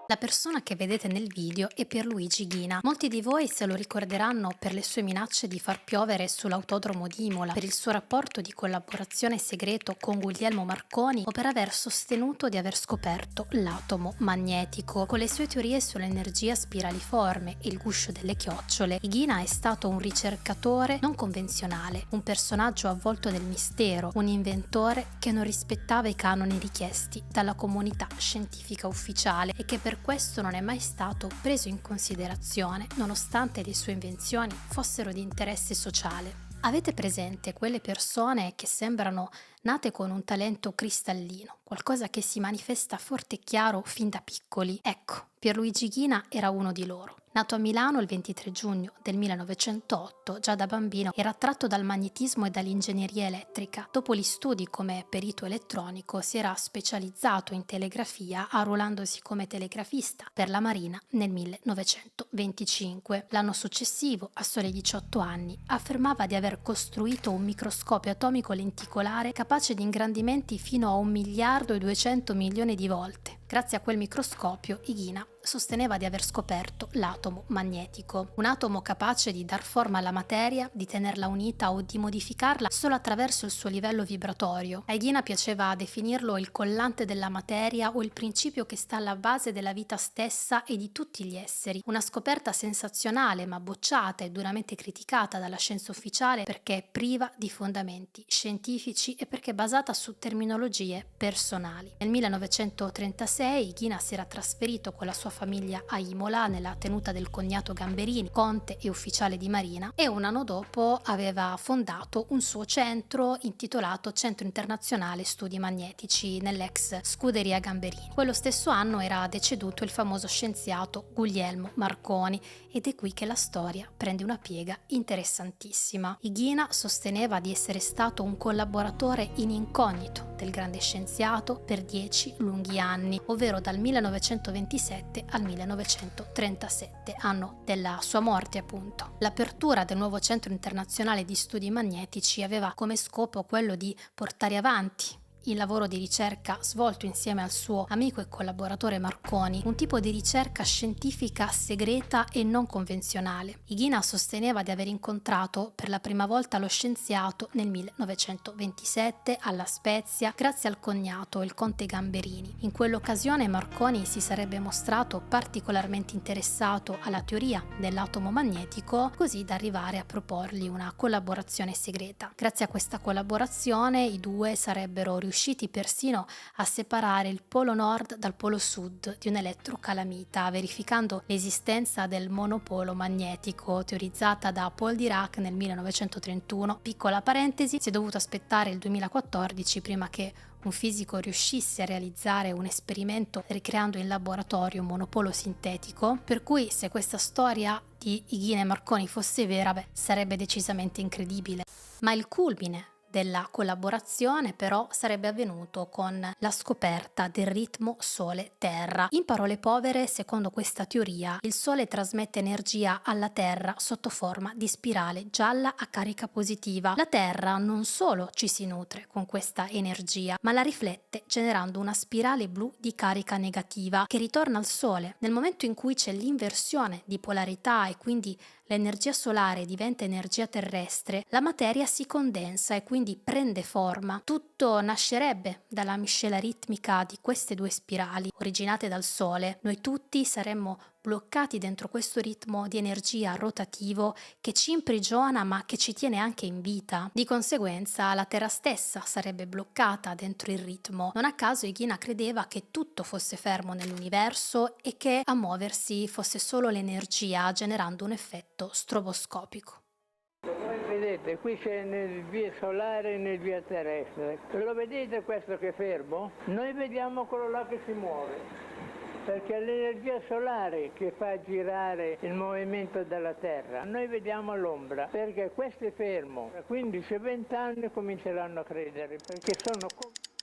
La persona che vedete nel video è Pierluigi Ghina. Molti di voi se lo ricorderanno per le sue minacce di far piovere sull'autodromo di Imola, per il suo rapporto di collaborazione segreto con Guglielmo Marconi o per aver sostenuto di aver scoperto l'atomo magnetico. Con le sue teorie sull'energia spiraliforme e il guscio delle chiocciole, Ghina è stato un ricercatore non convenzionale, un personaggio avvolto nel mistero, un inventore che non rispettava i canoni richiesti dalla comunità scientifica ufficiale e che per questo non è mai stato preso in considerazione, nonostante le sue invenzioni fossero di interesse sociale. Avete presente quelle persone che sembrano nate con un talento cristallino, qualcosa che si manifesta forte e chiaro fin da piccoli? Ecco, Pierluigi Ghina era uno di loro. Nato a Milano il 23 giugno del 1908, già da bambino era attratto dal magnetismo e dall'ingegneria elettrica. Dopo gli studi come perito elettronico si era specializzato in telegrafia, arruolandosi come telegrafista per la Marina nel 1925. L'anno successivo, a soli 18 anni, affermava di aver costruito un microscopio atomico lenticolare capace di ingrandimenti fino a 1.200.000.000 di volte. Grazie a quel microscopio, Ghina sosteneva di aver scoperto l'atomo magnetico, un atomo capace di dar forma alla materia, di tenerla unita o di modificarla solo attraverso il suo livello vibratorio. A Ghina piaceva definirlo il collante della materia o il principio che sta alla base della vita stessa e di tutti gli esseri. Una scoperta sensazionale ma bocciata e duramente criticata dalla scienza ufficiale perché è priva di fondamenti scientifici e perché è basata su terminologie personali. Nel 1936 Ghina si era trasferito con la sua famiglia a Imola nella tenuta del cognato Gamberini, conte e ufficiale di marina, e un anno dopo aveva fondato un suo centro intitolato Centro Internazionale Studi Magnetici nell'ex Scuderia Gamberini. Quello stesso anno era deceduto il famoso scienziato Guglielmo Marconi ed è qui che la storia prende una piega interessantissima. Ghina sosteneva di essere stato un collaboratore in incognito del grande scienziato per 10 lunghi anni, ovvero dal 1927 al 1937, anno della sua morte appunto. L'apertura del nuovo Centro Internazionale di Studi Magnetici aveva come scopo quello di portare avanti il lavoro di ricerca svolto insieme al suo amico e collaboratore Marconi, un tipo di ricerca scientifica segreta e non convenzionale. Ghina sosteneva di aver incontrato per la prima volta lo scienziato nel 1927 alla Spezia grazie al cognato, il conte Gamberini. In quell'occasione Marconi si sarebbe mostrato particolarmente interessato alla teoria dell'atomo magnetico, così da arrivare a proporgli una collaborazione segreta. Grazie a questa collaborazione i due sarebbero riusciti persino a separare il polo nord dal polo sud di un'elettrocalamita, verificando l'esistenza del monopolo magnetico teorizzata da Paul Dirac nel 1931. Piccola parentesi, si è dovuto aspettare il 2014 prima che un fisico riuscisse a realizzare un esperimento ricreando in laboratorio un monopolo sintetico, per cui se questa storia di Ghina e Marconi fosse vera, sarebbe decisamente incredibile. Ma il culmine della collaborazione però sarebbe avvenuto con la scoperta del ritmo Sole-Terra. In parole povere, secondo questa teoria, il Sole trasmette energia alla Terra sotto forma di spirale gialla a carica positiva. La Terra non solo ci si nutre con questa energia, ma la riflette generando una spirale blu di carica negativa che ritorna al Sole. Nel momento in cui c'è l'inversione di polarità e quindi l'energia solare diventa energia terrestre, la materia si condensa e quindi prende forma. Tutto nascerebbe dalla miscela ritmica di queste due spirali originate dal Sole. Noi tutti saremmo bloccati dentro questo ritmo di energia rotativo che ci imprigiona ma che ci tiene anche in vita. Di conseguenza la Terra stessa sarebbe bloccata dentro il ritmo. Non a caso Ghina credeva che tutto fosse fermo nell'universo e che a muoversi fosse solo l'energia, generando un effetto stroboscopico. Voi vedete, qui c'è energia solare e energia terrestre. Lo vedete questo che è fermo? Noi vediamo quello là che si muove. Perché è l'energia solare che fa girare il movimento della Terra. Noi vediamo l'ombra, perché questo è fermo. Tra 15-20 anni cominceranno a credere, perché sono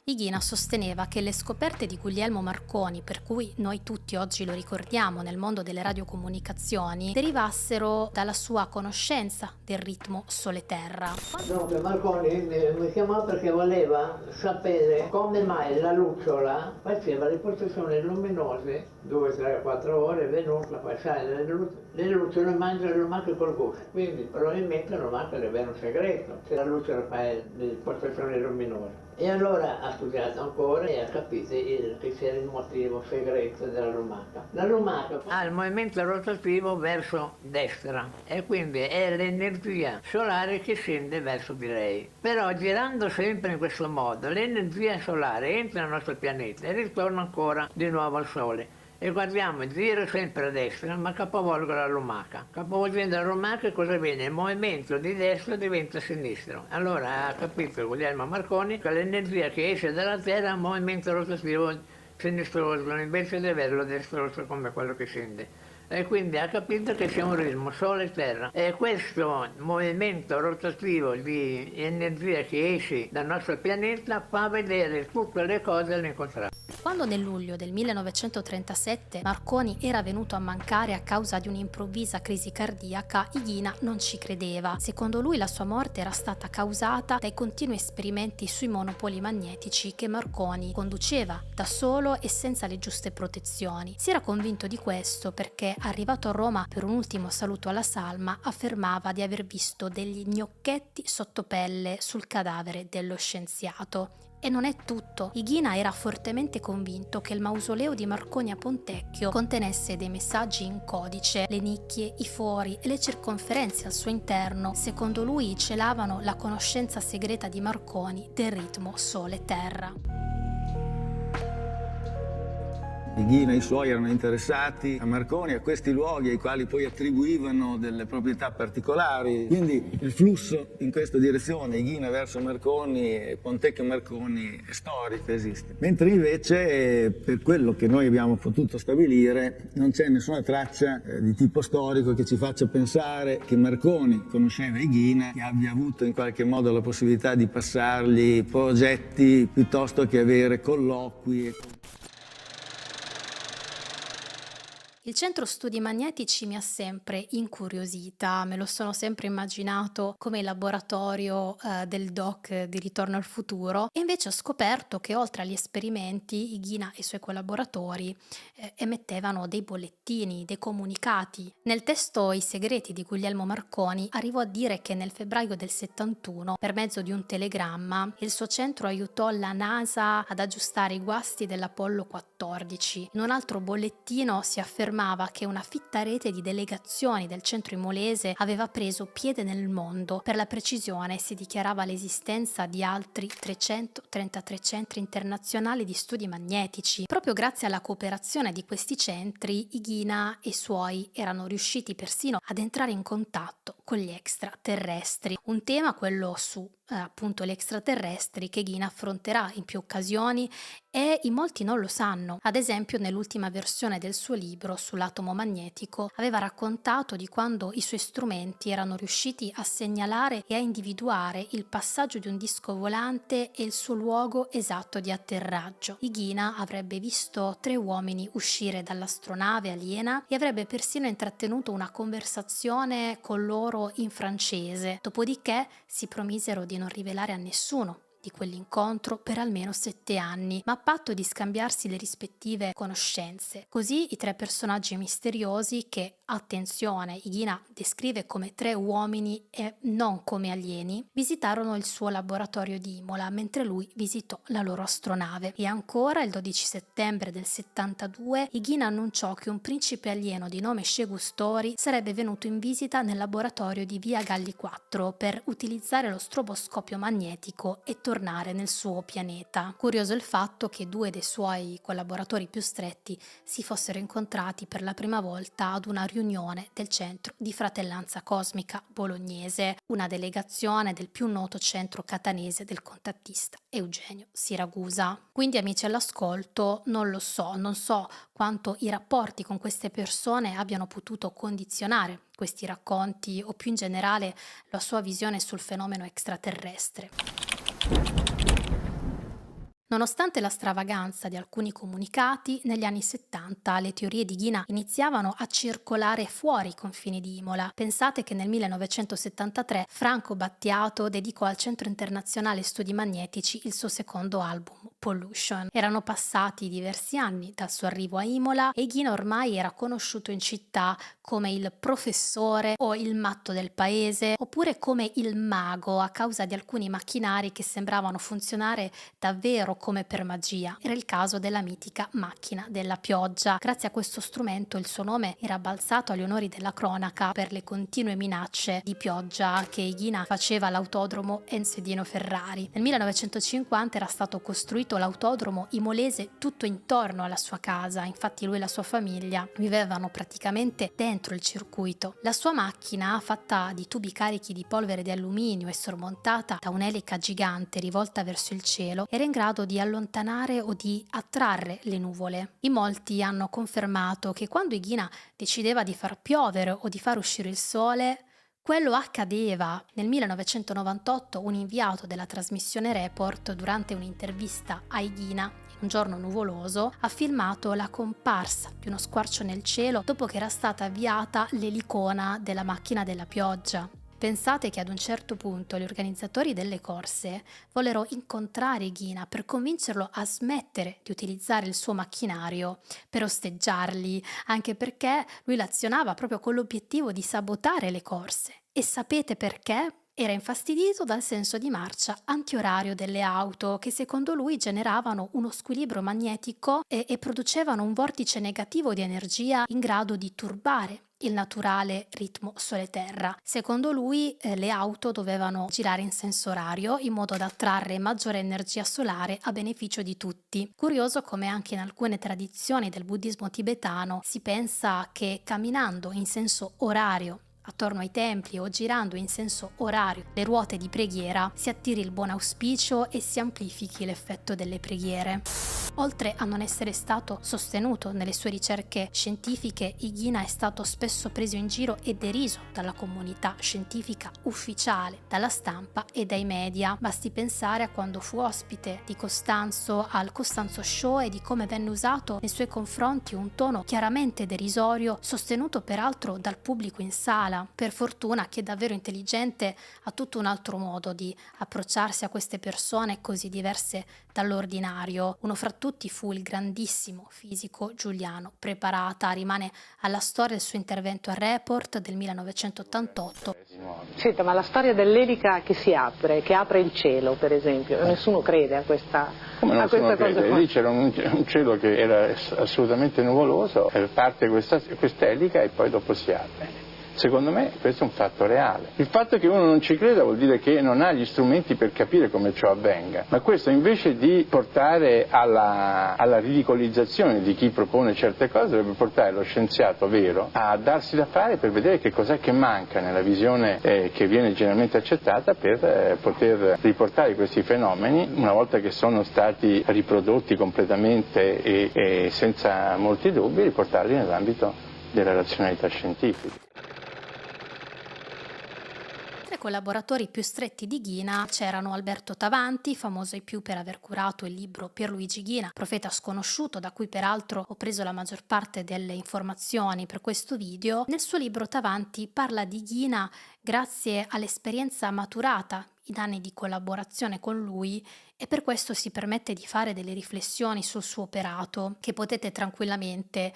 Ighina sosteneva che le scoperte di Guglielmo Marconi, per cui noi tutti oggi lo ricordiamo nel mondo delle radiocomunicazioni, derivassero dalla sua conoscenza del ritmo Sole-Terra. Dunque Marconi mi chiamò perché voleva sapere come mai la lucciola faceva le posizioni luminose 2, 3, 4 ore venuta, poi sai, le lucciole mangiano le lumache col gusto, quindi probabilmente la lumaca deve avere un segreto, se la lucciola fa le posizioni luminose. E allora ha studiato ancora e ha capito che c'era il motivo segreto della lumaca. La lumaca ha il movimento rotativo verso destra e quindi è l'energia solare che scende verso di lei. Però girando sempre in questo modo l'energia solare entra nel nostro pianeta e ritorna ancora di nuovo al Sole. E guardiamo, gira sempre a destra, ma capovolgo la lumaca. Capovolgendo la lumaca cosa avviene? Il movimento di destra diventa sinistro. Allora ha capito Guglielmo Marconi che l'energia che esce dalla Terra ha un movimento rotativo sinistroso, invece di averlo destroso come quello che scende. E quindi ha capito che c'è un ritmo Sole-Terra. E questo movimento rotativo di energia che esce dal nostro pianeta fa vedere tutte le cose all'incontrario. Quando nel luglio del 1937 Marconi era venuto a mancare a causa di un'improvvisa crisi cardiaca, Ighina non ci credeva. Secondo lui la sua morte era stata causata dai continui esperimenti sui monopoli magnetici che Marconi conduceva da solo e senza le giuste protezioni. Si era convinto di questo perché, arrivato a Roma per un ultimo saluto alla salma, affermava di aver visto degli gnocchetti sotto pelle sul cadavere dello scienziato. E non è tutto. Ighina era fortemente convinto che il mausoleo di Marconi a Pontecchio contenesse dei messaggi in codice. Le nicchie, i fori e le circonferenze al suo interno, secondo lui, celavano la conoscenza segreta di Marconi del ritmo Sole-Terra. Ighina e i suoi erano interessati a Marconi, a questi luoghi ai quali poi attribuivano delle proprietà particolari. Quindi il flusso in questa direzione, Ighina verso Marconi e Pontecchio Marconi, è storico, esiste. Mentre invece, per quello che noi abbiamo potuto stabilire, non c'è nessuna traccia di tipo storico che ci faccia pensare che Marconi conosceva Ighina, che abbia avuto in qualche modo la possibilità di passargli progetti piuttosto che avere colloqui. Il centro studi magnetici mi ha sempre incuriosita, me lo sono sempre immaginato come il laboratorio del doc di Ritorno al futuro, e invece ho scoperto che oltre agli esperimenti Ighina e i suoi collaboratori emettevano dei bollettini, dei comunicati. Nel testo I segreti di Guglielmo Marconi arrivò a dire che nel febbraio del 71, per mezzo di un telegramma, il suo centro aiutò la NASA ad aggiustare i guasti dell'Apollo 14. In un altro bollettino si affermava che una fitta rete di delegazioni del centro imolese aveva preso piede nel mondo. Per la precisione si dichiarava l'esistenza di altri 333 centri internazionali di studi magnetici. Proprio grazie alla cooperazione di questi centri, Ighina e i suoi erano riusciti persino ad entrare in contatto con gli extraterrestri. Un tema, quello su appunto gli extraterrestri, che Ighina affronterà in più occasioni e in molti non lo sanno. Ad esempio, nell'ultima versione del suo libro sull'atomo magnetico aveva raccontato di quando i suoi strumenti erano riusciti a segnalare e a individuare il passaggio di un disco volante e il suo luogo esatto di atterraggio. Ighina avrebbe visto 3 uomini uscire dall'astronave aliena e avrebbe persino intrattenuto una conversazione con loro in francese. Dopodiché si promisero di non rivelare a nessuno di quell'incontro per almeno 7 anni, ma a patto di scambiarsi le rispettive conoscenze. Così i 3 personaggi misteriosi che, attenzione, Ighina descrive come 3 uomini e non come alieni, visitarono il suo laboratorio di Imola, mentre lui visitò la loro astronave. E ancora, il 12 settembre del 72, Ighina annunciò che un principe alieno di nome Shegustori sarebbe venuto in visita nel laboratorio di Via Galli 4 per utilizzare lo stroboscopio magnetico e tornare nel suo pianeta. Curioso il fatto che 2 dei suoi collaboratori più stretti si fossero incontrati per la prima volta ad una riunione del Centro di Fratellanza Cosmica Bolognese, una delegazione del più noto centro catanese del contattista Eugenio Siragusa. Quindi, amici all'ascolto, non so quanto i rapporti con queste persone abbiano potuto condizionare questi racconti o più in generale la sua visione sul fenomeno extraterrestre. Nonostante la stravaganza di alcuni comunicati, negli anni 70 le teorie di Ghina iniziavano a circolare fuori i confini di Imola. Pensate che nel 1973 Franco Battiato dedicò al Centro Internazionale Studi Magnetici il suo secondo album, Pollution. Erano passati diversi anni dal suo arrivo a Imola e Ghina ormai era conosciuto in città come il professore o il matto del paese, oppure come il mago a causa di alcuni macchinari che sembravano funzionare davvero come per magia. Era il caso della mitica macchina della pioggia. Grazie a questo strumento il suo nome era balzato agli onori della cronaca per le continue minacce di pioggia che Ghina faceva all'autodromo Enzo Edino Ferrari. Nel 1950 era stato costruito l'autodromo imolese tutto intorno alla sua casa, infatti lui e la sua famiglia vivevano praticamente dentro il circuito. La sua macchina, fatta di tubi carichi di polvere di alluminio e sormontata da un'elica gigante rivolta verso il cielo, era in grado di allontanare o di attrarre le nuvole. In molti hanno confermato che quando Ghina decideva di far piovere o di far uscire il sole, quello accadeva. Nel 1998 un inviato della trasmissione Report, durante un'intervista a Ghina, un giorno nuvoloso, ha filmato la comparsa di uno squarcio nel cielo dopo che era stata avviata l'elicona della macchina della pioggia. Pensate che ad un certo punto gli organizzatori delle corse vollero incontrare Ghina per convincerlo a smettere di utilizzare il suo macchinario per osteggiarli, anche perché lui l'azionava proprio con l'obiettivo di sabotare le corse. E sapete perché? Era infastidito dal senso di marcia antiorario delle auto che secondo lui generavano uno squilibrio magnetico e producevano un vortice negativo di energia in grado di turbare il naturale ritmo Sole-Terra. Secondo lui le auto dovevano girare in senso orario in modo da attrarre maggiore energia solare a beneficio di tutti. Curioso come anche in alcune tradizioni del buddismo tibetano si pensa che camminando in senso orario attorno ai templi o girando in senso orario le ruote di preghiera si attiri il buon auspicio e si amplifichi l'effetto delle preghiere. Oltre a non essere stato sostenuto nelle sue ricerche scientifiche, Ghina è stato spesso preso in giro e deriso dalla comunità scientifica ufficiale, dalla stampa e dai media. Basti pensare a quando fu ospite di Costanzo al Costanzo Show e di come venne usato nei suoi confronti un tono chiaramente derisorio, sostenuto peraltro dal pubblico in sala. Per fortuna chi è davvero intelligente ha tutto un altro modo di approcciarsi a queste persone così diverse dall'ordinario. Uno fra tutti fu il grandissimo fisico Giuliano Preparata. Rimane alla storia il suo intervento a Report del 1988. Senta, ma la storia dell'elica che si apre, che apre il cielo per esempio, nessuno crede a questa, Come a questa cosa crede? qua. Lì c'era un cielo che era assolutamente nuvoloso, parte questa elica e poi dopo si apre. Secondo me questo è un fatto reale. Il fatto che uno non ci creda vuol dire che non ha gli strumenti per capire come ciò avvenga, ma questo invece di portare alla ridicolizzazione di chi propone certe cose dovrebbe portare lo scienziato vero a darsi da fare per vedere che cos'è che manca nella visione che viene generalmente accettata per poter riportare questi fenomeni, una volta che sono stati riprodotti completamente e senza molti dubbi, riportarli nell'ambito della razionalità scientifica. Tra i collaboratori più stretti di Ghina c'erano Alberto Tavanti, famoso ai più per aver curato il libro Pierluigi Ghina, Profeta sconosciuto, da cui peraltro ho preso la maggior parte delle informazioni per questo video. Nel suo libro Tavanti parla di Ghina grazie all'esperienza maturata in anni di collaborazione con lui e per questo si permette di fare delle riflessioni sul suo operato che potete tranquillamente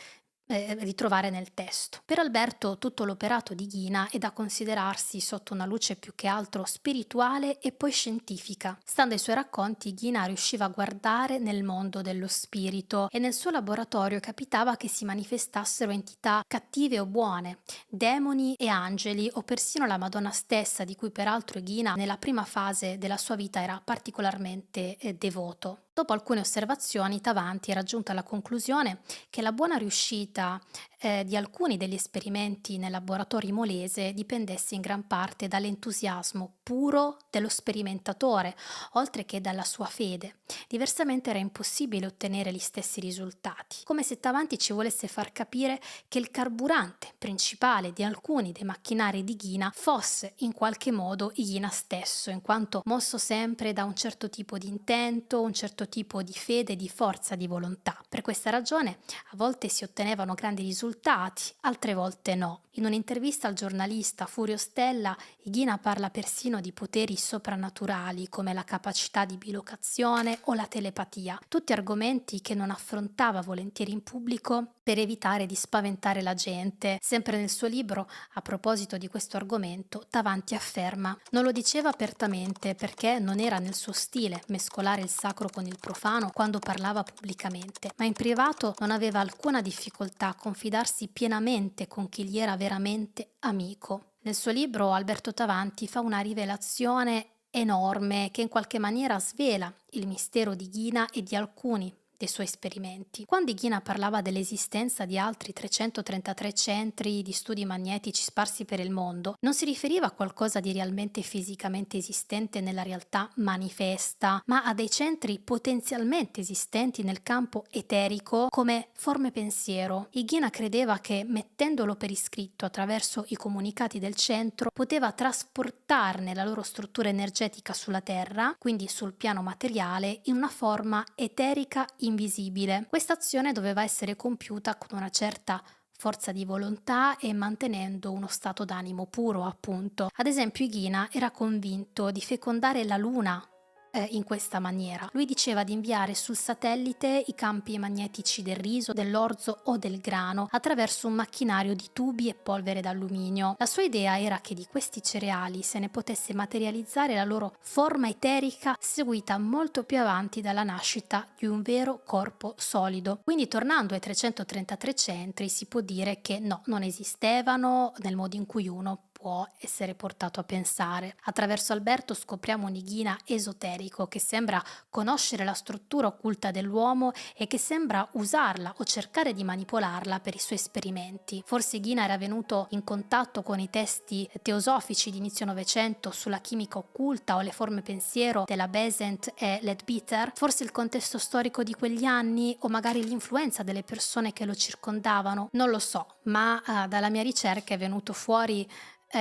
ritrovare nel testo. Per Alberto tutto l'operato di Ghina è da considerarsi sotto una luce più che altro spirituale e poi scientifica. Stando ai suoi racconti, Ghina riusciva a guardare nel mondo dello spirito e nel suo laboratorio capitava che si manifestassero entità cattive o buone, demoni e angeli o persino la Madonna stessa, di cui peraltro Ghina nella prima fase della sua vita era particolarmente devoto. Dopo alcune osservazioni, Tavanti era giunto alla conclusione che la buona riuscita di alcuni degli esperimenti nel laboratorio imolese dipendesse in gran parte dall'entusiasmo puro dello sperimentatore, oltre che dalla sua fede. Diversamente era impossibile ottenere gli stessi risultati, come se Tavanti ci volesse far capire che il carburante principale di alcuni dei macchinari di Ghina fosse in qualche modo Ghina stesso, in quanto mosso sempre da un certo tipo di intento, un certo tipo di fede e di forza di volontà. Per questa ragione a volte si ottenevano grandi risultati, altre volte no. In un'intervista al giornalista Furio Stella, Higuina parla persino di poteri soprannaturali come la capacità di bilocazione o la telepatia, tutti argomenti che non affrontava volentieri in pubblico per evitare di spaventare la gente. Sempre nel suo libro, a proposito di questo argomento, Tavanti afferma: non lo diceva apertamente perché non era nel suo stile mescolare il sacro con il profano quando parlava pubblicamente, ma in privato non aveva alcuna difficoltà a confidarsi pienamente con chi gli era veramente amico. Nel suo libro Alberto Tavanti fa una rivelazione enorme che in qualche maniera svela il mistero di Ghina e di alcuni dei suoi esperimenti. Quando Higuina parlava dell'esistenza di altri 333 centri di studi magnetici sparsi per il mondo, non si riferiva a qualcosa di realmente fisicamente esistente nella realtà manifesta, ma a dei centri potenzialmente esistenti nel campo eterico come forme pensiero. Higuina credeva che, mettendolo per iscritto attraverso i comunicati del centro, poteva trasportarne la loro struttura energetica sulla Terra, quindi sul piano materiale, in una forma eterica invisibile. Questa azione doveva essere compiuta con una certa forza di volontà e mantenendo uno stato d'animo puro, appunto. Ad esempio, Higuina era convinto di fecondare la Luna in questa maniera. Lui diceva di inviare sul satellite i campi magnetici del riso, dell'orzo o del grano attraverso un macchinario di tubi e polvere d'alluminio. La sua idea era che di questi cereali se ne potesse materializzare la loro forma eterica, seguita molto più avanti dalla nascita di un vero corpo solido. Quindi, tornando ai 333 centri, si può dire che no, non esistevano nel modo in cui uno può essere portato a pensare. Attraverso Alberto scopriamo un Higuina esoterico che sembra conoscere la struttura occulta dell'uomo e che sembra usarla o cercare di manipolarla per i suoi esperimenti. Forse Higuina era venuto in contatto con i testi teosofici di inizio Novecento sulla chimica occulta o le forme pensiero della Besant e Leadbeater, forse il contesto storico di quegli anni o magari l'influenza delle persone che lo circondavano, non lo so, ma dalla mia ricerca è venuto fuori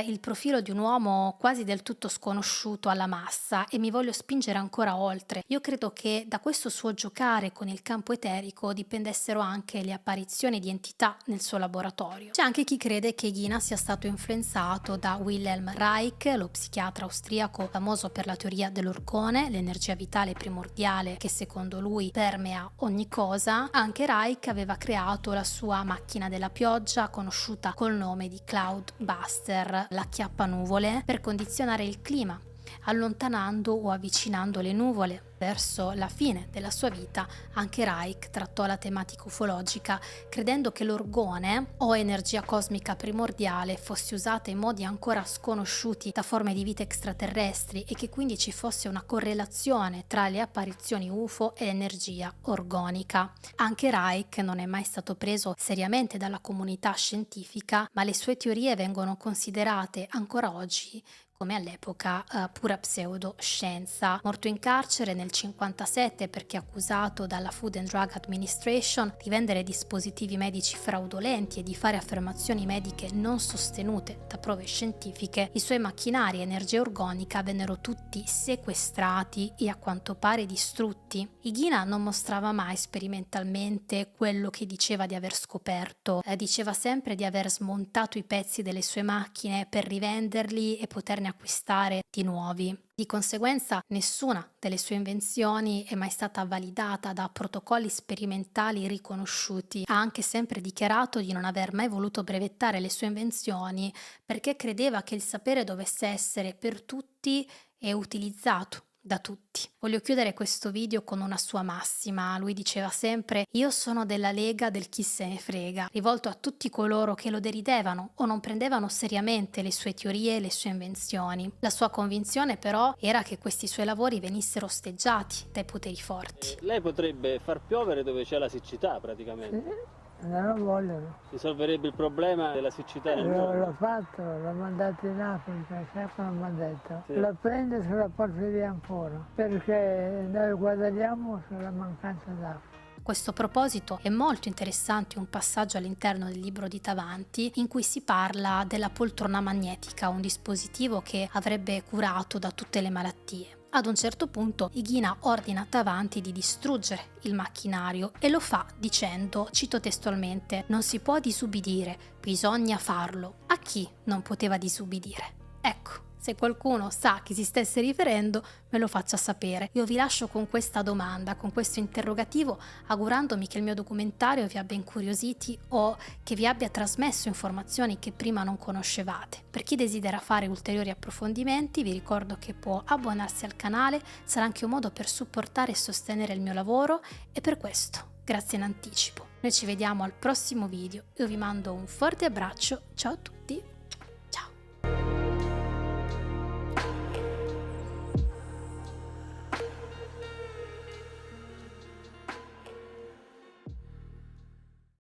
il profilo di un uomo quasi del tutto sconosciuto alla massa e mi voglio spingere ancora oltre. Io credo che da questo suo giocare con il campo eterico dipendessero anche le apparizioni di entità nel suo laboratorio. C'è anche chi crede che Higuina sia stato influenzato da Wilhelm Reich, lo psichiatra austriaco famoso per la teoria dell'orgone, l'energia vitale primordiale che secondo lui permea ogni cosa. Anche Reich aveva creato la sua macchina della pioggia, conosciuta col nome di Cloudbuster, l'acchiappanuvole, per condizionare il clima, allontanando o avvicinando le nuvole. Verso la fine della sua vita anche Reich trattò la tematica ufologica, credendo che l'orgone o energia cosmica primordiale fosse usata in modi ancora sconosciuti da forme di vita extraterrestri e che quindi ci fosse una correlazione tra le apparizioni UFO e l'energia organica. Anche Reich non è mai stato preso seriamente dalla comunità scientifica, ma le sue teorie vengono considerate ancora oggi come all'epoca pura pseudoscienza. Morto in carcere nel 1957 perché accusato dalla Food and Drug Administration di vendere dispositivi medici fraudolenti e di fare affermazioni mediche non sostenute da prove scientifiche, i suoi macchinari e energia organica vennero tutti sequestrati e a quanto pare distrutti. Higuina non mostrava mai sperimentalmente quello che diceva di aver scoperto, diceva sempre di aver smontato i pezzi delle sue macchine per rivenderli e poterne acquistare di nuovi. Di conseguenza, nessuna delle sue invenzioni è mai stata validata da protocolli sperimentali riconosciuti. Ha anche sempre dichiarato di non aver mai voluto brevettare le sue invenzioni perché credeva che il sapere dovesse essere per tutti e utilizzato da tutti. Voglio chiudere questo video con una sua massima. Lui diceva sempre: io sono della lega del chi se ne frega, rivolto a tutti coloro che lo deridevano o non prendevano seriamente le sue teorie e le sue invenzioni. La sua convinzione però era che questi suoi lavori venissero osteggiati dai poteri forti. Lei potrebbe far piovere dove c'è la siccità praticamente. non lo vogliono. Risolverebbe il problema della siccità nel mondo? L'ho fatto, l'ho mandato in Africa, sai cosa mi hanno detto? Sì. La prende se la porti via ancora, perché noi guadagniamo sulla mancanza d'acqua. A questo proposito è molto interessante un passaggio all'interno del libro di Tavanti in cui si parla della poltrona magnetica, un dispositivo che avrebbe curato da tutte le malattie. Ad un certo punto Ighina ordina a Tavanti di distruggere il macchinario e lo fa dicendo, cito testualmente, non si può disubbidire, bisogna farlo. A chi non poteva disubbidire? Ecco, se qualcuno sa a chi si stesse riferendo, me lo faccia sapere. Io vi lascio con questa domanda, con questo interrogativo, augurandomi che il mio documentario vi abbia incuriositi o che vi abbia trasmesso informazioni che prima non conoscevate. Per chi desidera fare ulteriori approfondimenti, vi ricordo che può abbonarsi al canale, sarà anche un modo per supportare e sostenere il mio lavoro e per questo grazie in anticipo. Noi ci vediamo al prossimo video, io vi mando un forte abbraccio, ciao a tutti!